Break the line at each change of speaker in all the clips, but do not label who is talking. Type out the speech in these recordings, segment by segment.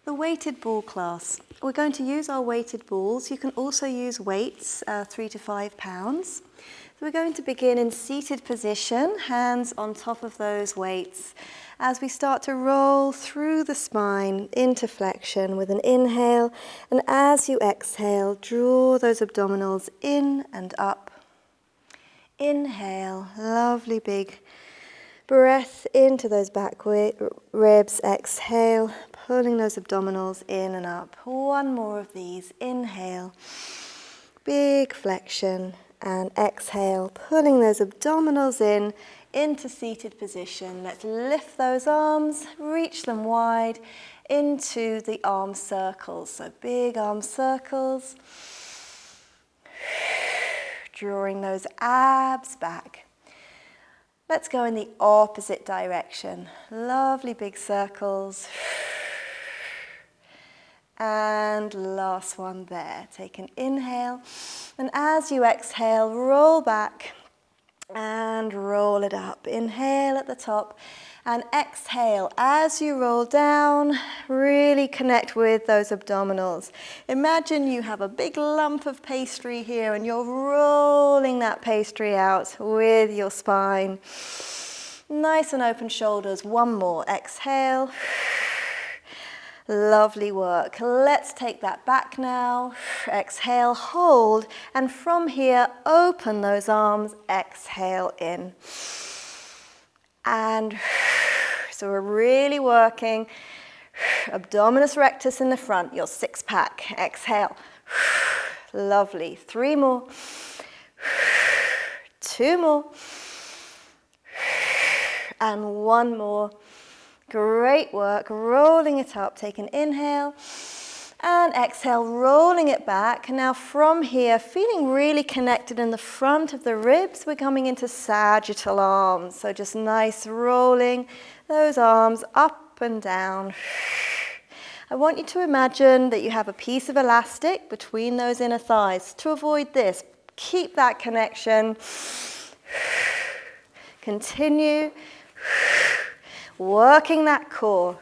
the weighted ball class. We're going to use our weighted balls. You can also use weights, 3 to 5 pounds. So we're going to begin in seated position, hands on top of those weights, as we start to roll through the spine into flexion with an inhale, and as you exhale, draw those abdominals in and up. Inhale, lovely big breath into those back ribs. Exhale, pulling those abdominals in and up. One more of these. Inhale, big flexion, and exhale, pulling those abdominals in into seated position. Let's lift those arms, reach them wide into the arm circles. So big arm circles, drawing those abs back. Let's go in the opposite direction. Lovely big circles. And last one there. Take an inhale. And as you exhale, roll back and roll it up. Inhale at the top and exhale. As you roll down, really connect with those abdominals. Imagine you have a big lump of pastry here and you're rolling that pastry out with your spine. Nice and open shoulders. One more. Exhale. Lovely work. Let's take that back now. Exhale, hold, and from here, open those arms. Exhale in. And so we're really working abdominis rectus in the front, your six pack. Exhale. Lovely. 3 more. 2 more. And 1 more. Great work. Rolling it up. Take an inhale and exhale, rolling it back. Now from here, feeling really connected in the front of the ribs, we're coming into sagittal arms. So just nice rolling those arms up and down. I want you to imagine that you have a piece of elastic between those inner thighs. To avoid this, keep that connection. Continue. Working that core.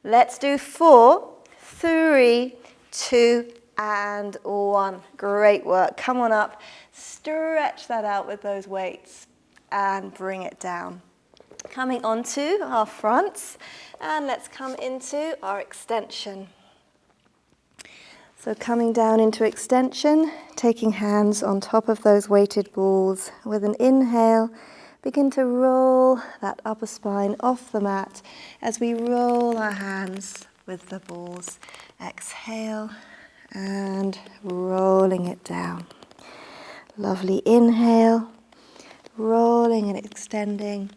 Let's do 4, 3, 2, and 1. Great work. Come on up. Stretch that out with those weights and bring it down. Coming onto our fronts, and let's come into our extension. So coming down into extension, taking hands on top of those weighted balls with an inhale. Begin to roll that upper spine off the mat as we roll our hands with the balls. Exhale and rolling it down. Lovely inhale, rolling and extending.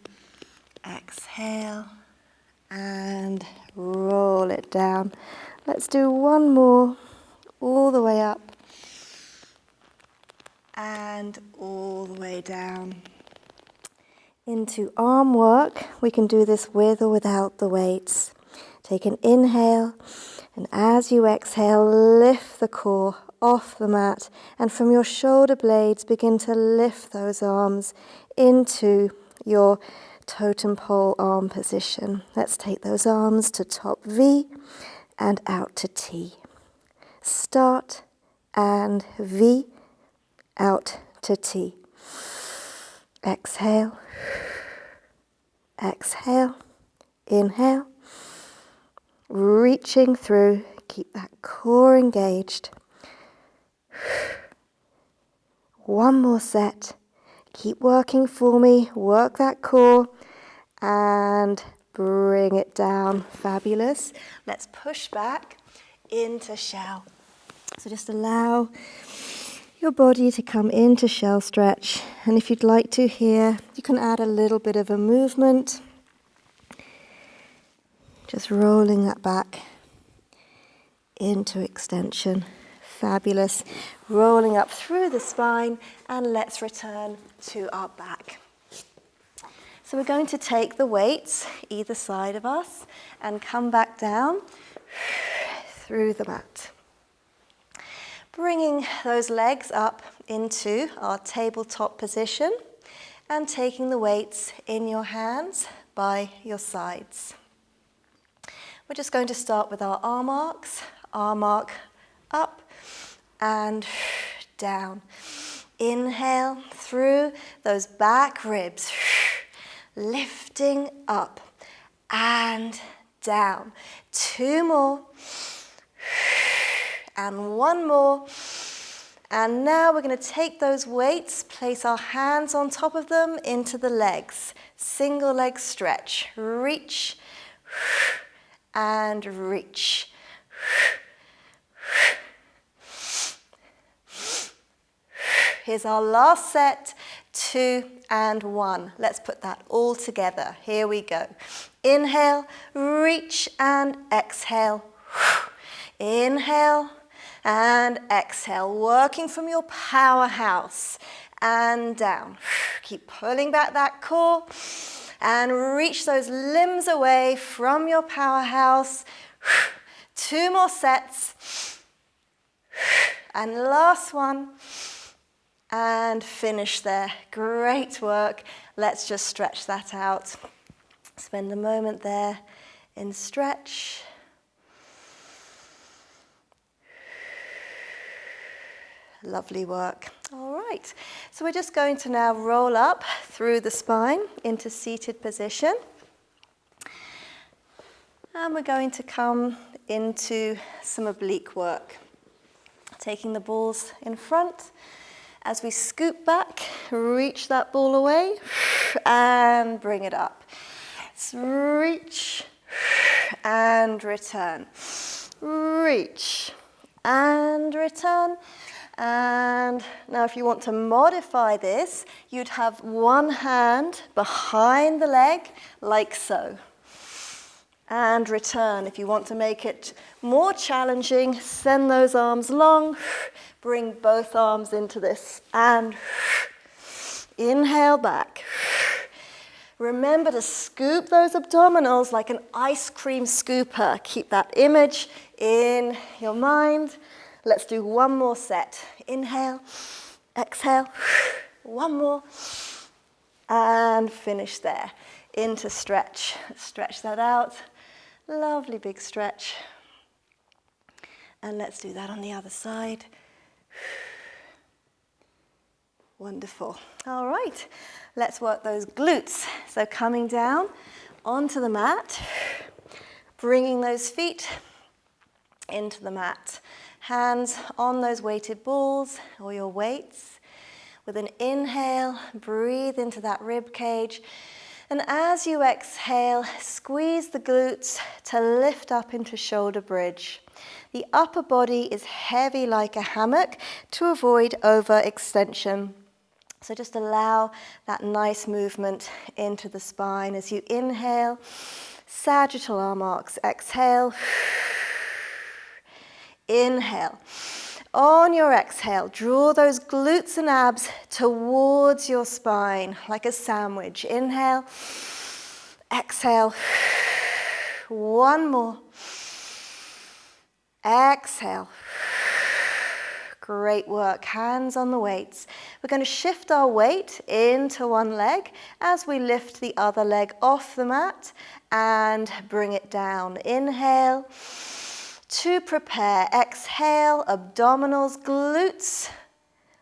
Exhale and roll it down. Let's do 1 more, all the way up and all the way down. Into arm work. We can do this with or without the weights. Take an inhale, and as you exhale, lift the core off the mat, and from your shoulder blades, begin to lift those arms into your totem pole arm position. Let's take those arms to top V and out to T. Start and V, out to T. Exhale, exhale, inhale, reaching through, keep that core engaged. 1 more set, keep working for me, work that core, and bring it down. Fabulous. Let's push back into shell. So just allow your body to come into shell stretch, and if you'd like to here, you can add a little bit of a movement, just rolling that back into extension. Fabulous. Rolling up through the spine, and let's return to our back. So we're going to take the weights either side of us and come back down through the mat. Bringing those legs up into our tabletop position and taking the weights in your hands by your sides. We're just going to start with our arm arcs. Arm arc up and down. Inhale through those back ribs, lifting up and down. 2 more, and 1 more. And now we're going to take those weights, place our hands on top of them into the legs. Single leg stretch. Reach and reach. Here's our last set, 2 and 1. Let's put that all together. Here we go. Inhale, reach and exhale. Inhale and exhale, working from your powerhouse and down. Keep pulling back that core and reach those limbs away from your powerhouse. 2 more sets. And last one. And finish there. Great work. Let's just stretch that out. Spend a moment there in stretch. Lovely work. All right. So we're just going to now roll up through the spine into seated position. And we're going to come into some oblique work. Taking the balls in front. As we scoop back, reach that ball away and bring it up. Let's reach and return. Reach and return. And now if you want to modify this, you'd have one hand behind the leg like so. And return. If you want to make it more challenging, send those arms long. Bring both arms into this and inhale back. Remember to scoop those abdominals like an ice cream scooper. Keep that image in your mind. Let's do 1 more set. Inhale, exhale, 1 more, and finish there. Into stretch. Stretch that out. Lovely big stretch. And let's do that on the other side. Wonderful. All right, let's work those glutes. So coming down onto the mat, bringing those feet into the mat. Hands on those weighted balls or your weights. With an inhale, breathe into that rib cage. And as you exhale, squeeze the glutes to lift up into shoulder bridge. The upper body is heavy like a hammock to avoid overextension. So just allow that nice movement into the spine as you inhale, sagittal arm arcs, exhale, inhale. On your exhale, draw those glutes and abs towards your spine like a sandwich. Inhale, exhale, 1 more. Exhale. Great work. Hands on the weights. We're going to shift our weight into one leg as we lift the other leg off the mat and bring it down. Inhale. To prepare. Exhale. Abdominals, glutes.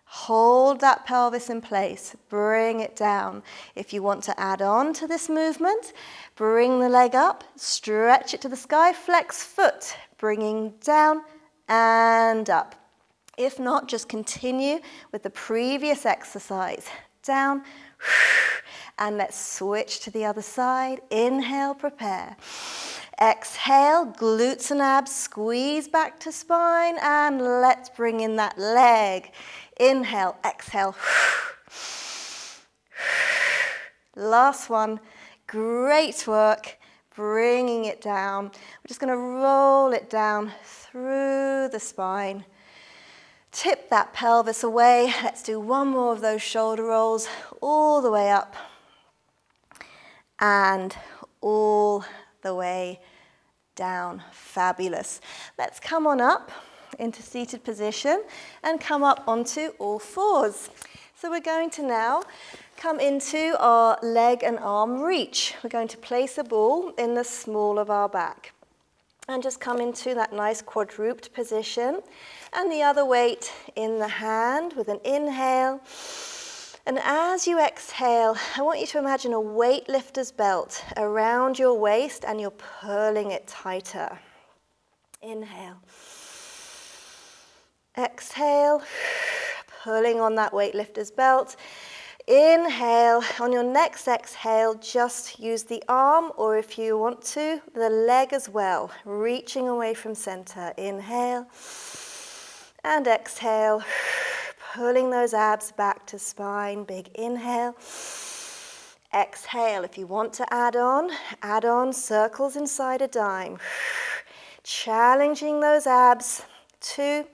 Hold that pelvis in place. Bring it down. If you want to add on to this movement, bring the leg up, stretch it to the sky, flex foot, bringing down and up. If not, just continue with the previous exercise. Down, and let's switch to the other side. Inhale, prepare. Exhale, glutes and abs, squeeze back to spine, and let's bring in that leg. Inhale, exhale. Last one. Great work. Bringing it down. We're just going to roll it down through the spine. Tip that pelvis away. Let's do 1 more of those shoulder rolls all the way up and all the way down. Fabulous. Let's come on up into seated position and come up onto all fours. So we're going to now come into our leg and arm reach. We're going to place a ball in the small of our back. And just come into that nice quadruped position. And the other weight in the hand with an inhale. And as you exhale, I want you to imagine a weightlifter's belt around your waist and you're pulling it tighter. Inhale. Exhale, pulling on that weightlifter's belt. Inhale. On your next exhale, just use the arm, or if you want to, the leg as well, reaching away from center. Inhale and exhale, pulling those abs back to spine. Big inhale. Exhale. If you want to add on circles inside a dime. Challenging those abs. 2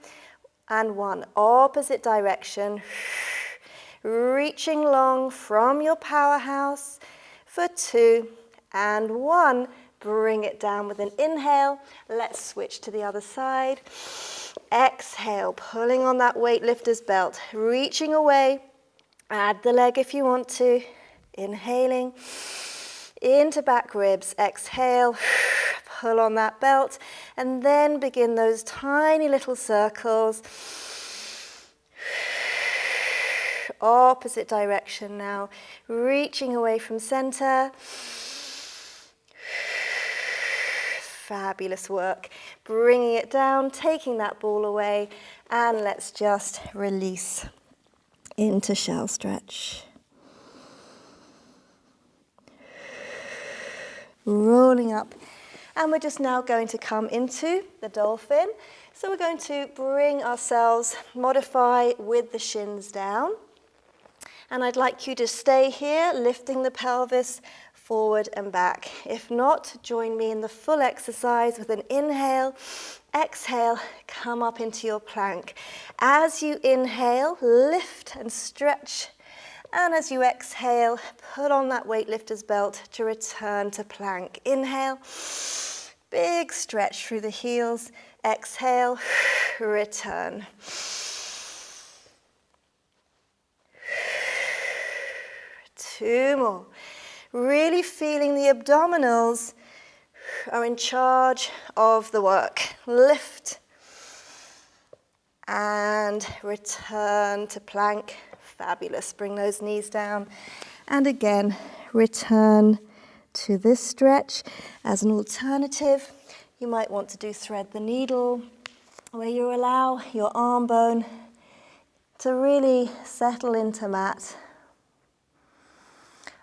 and 1. Opposite direction. Reaching long from your powerhouse for 2 and 1. Bring it down with an inhale. Let's switch to the other side. Exhale, pulling on that weightlifter's belt, reaching away. Add the leg if you want to. Inhaling into back ribs. Exhale, pull on that belt, and then begin those tiny little circles. Opposite direction now, reaching away from center. Fabulous work. Bringing it down, taking that ball away, and let's just release into shell stretch. Rolling up, and we're just now going to come into the dolphin. So we're going to bring ourselves, modify with the shins down. And I'd like you to stay here, lifting the pelvis forward and back. If not, join me in the full exercise with an inhale. Exhale, come up into your plank. As you inhale, lift and stretch. And as you exhale, put on that weightlifter's belt to return to plank. Inhale, big stretch through the heels. Exhale, return. Two more. Really feeling the abdominals are in charge of the work. Lift and return to plank. Fabulous. Bring those knees down. And again, return to this stretch. As an alternative, you might want to do thread the needle, where you allow your arm bone to really settle into mat.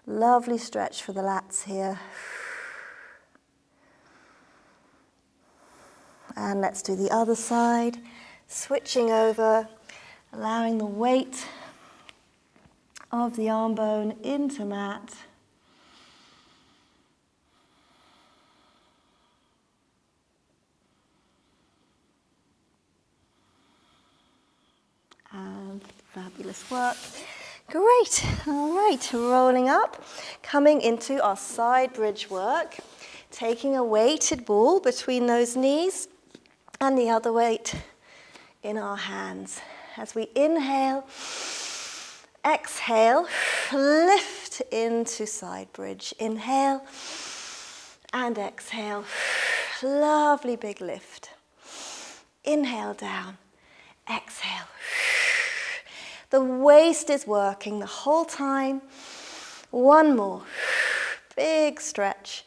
Lovely stretch for the lats here. And let's do the other side. Switching over, allowing the weight of the arm bone into mat. And fabulous work. Great, all right, rolling up, coming into our side bridge work, taking a weighted ball between those knees and the other weight in our hands. As we inhale, exhale, lift into side bridge. Inhale and exhale, lovely big lift. Inhale down, exhale. The waist is working the whole time. One more. Big stretch.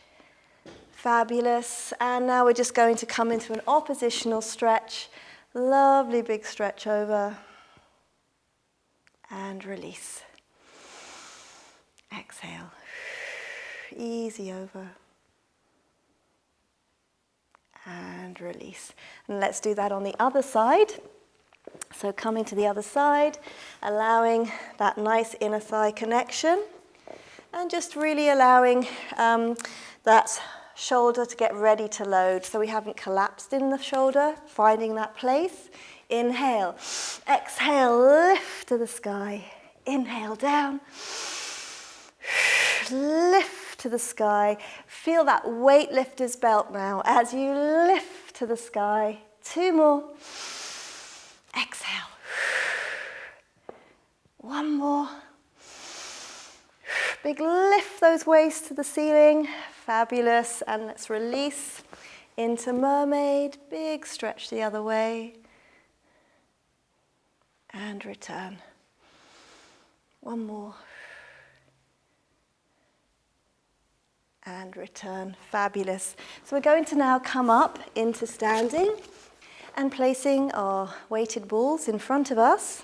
Fabulous. And now we're just going to come into an oppositional stretch. Lovely big stretch over. And release. Exhale. Easy over. And release. And let's do that on the other side. So coming to the other side, allowing that nice inner thigh connection, and just really allowing that shoulder to get ready to load. So we haven't collapsed in the shoulder, finding that place. Inhale, exhale, lift to the sky. Inhale down, lift to the sky. Feel that weightlifter's belt now as you lift to the sky. Two more. Exhale. One more. Big lift those waists to the ceiling. Fabulous. And let's release Into mermaid, big stretch the other way. And return. One more. And return. Fabulous. So we're going to now come up into standing and placing our weighted balls in front of us.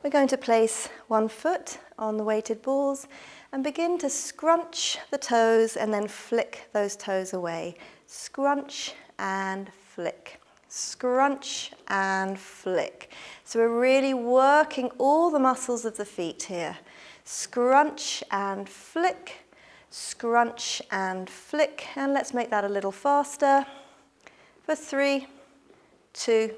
We're going to place one foot on the weighted balls and begin to scrunch the toes and then flick those toes away. Scrunch and flick. Scrunch and flick. So we're really working all the muscles of the feet here. Scrunch and flick. Scrunch and flick. And let's make that a little faster. For 3, 2,